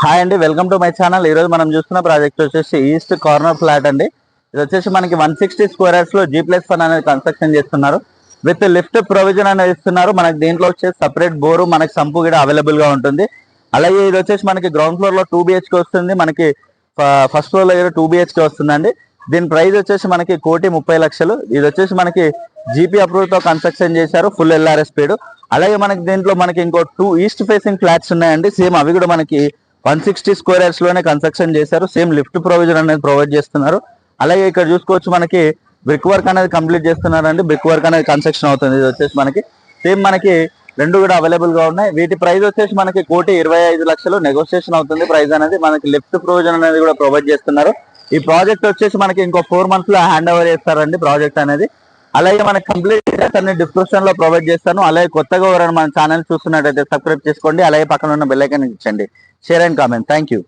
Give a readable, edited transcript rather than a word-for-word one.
Hi అండి, welcome to my channel. ఈ రోజు మనం చూస్తున్న ప్రాజెక్ట్ వచ్చేసి ఈస్ట్ కార్నర్ ఫ్లాట్ అండి. ఇది వచ్చేసి మనకి 160 స్క్వేర్ యార్డ్స్ లో G+1 అనేది కన్స్ట్రక్షన్ చేస్తున్నారు. విత్ లిఫ్ట్ ప్రొవిజన్ అనేది ఇస్తున్నారు. మనకి దీంట్లో వచ్చేసి సపరేట్ బోరు, మనకి సంపు కూడా అవైలబుల్ గా ఉంటుంది. అలాగే ఇది వచ్చేసి మనకి గ్రౌండ్ ఫ్లోర్ లో 2 BHK వస్తుంది. మనకి ఫస్ట్ ఫ్లోర్ లో 2 BHK వస్తుందండి. దీని ప్రైస్ వచ్చేసి మనకి 1,30,00,000. ఇది వచ్చేసి మనకి GP అప్రూవ్ తో కన్స్ట్రక్షన్ చేశారు, ఫుల్ LRS స్పీడ్. అలాగే మనకి దీంట్లో మనకి ఇంకో 2 ఈస్ట్ ఫేసింగ్ ఫ్లాట్స్ ఉన్నాయండి. సేమ్ అవి కూడా మనకి 160 స్క్వేర్ యార్డ్స్ లోనే కన్స్ట్రక్షన్ చేశారు. సేమ్ లిఫ్ట్ ప్రొవిజన్ అనేది ప్రొవైడ్ చేస్తున్నారు. అలాగే ఇక్కడ చూసుకోవచ్చు, మనకి బ్రిక్ వర్క్ అనేది కంప్లీట్ చేస్తున్నారండి. బ్రిక్ వర్క్ అనేది కన్స్ట్రక్షన్ అవుతుంది. ఇది వచ్చేసి మనకి సేమ్ మనకి రెండు కూడా అవైలబుల్ గా ఉన్నాయి. వీటి ప్రైస్ వచ్చేసి మనకి 1,25,00,000 నెగోషియేషన్ అవుతుంది. ప్రైస్ అనేది మనకి లిఫ్ట్ ప్రొవిజన్ అనేది కూడా ప్రొవైడ్ చేస్తున్నారు. ఈ ప్రాజెక్ట్ వచ్చేసి మనకి ఇంకో 4 months లో హ్యాండ్ ఓవర్ చేస్తారండి ప్రాజెక్ట్ అనేది. అలాగే మనకి కంప్లీట్ డీటెయిల్స్ అన్ని డిస్క్రిప్షన్ లో ప్రొవైడ్ చేస్తాను. అలాగే కొత్తగా ఎవరైనా మన ఛానల్ చూస్తున్నట్టయితే సబ్స్క్రైబ్ చేసుకోండి. అలాగే పక్కన ఉన్న బెల్ ఐకాన్ ఇచ్చండి. Share and comment. Thank you.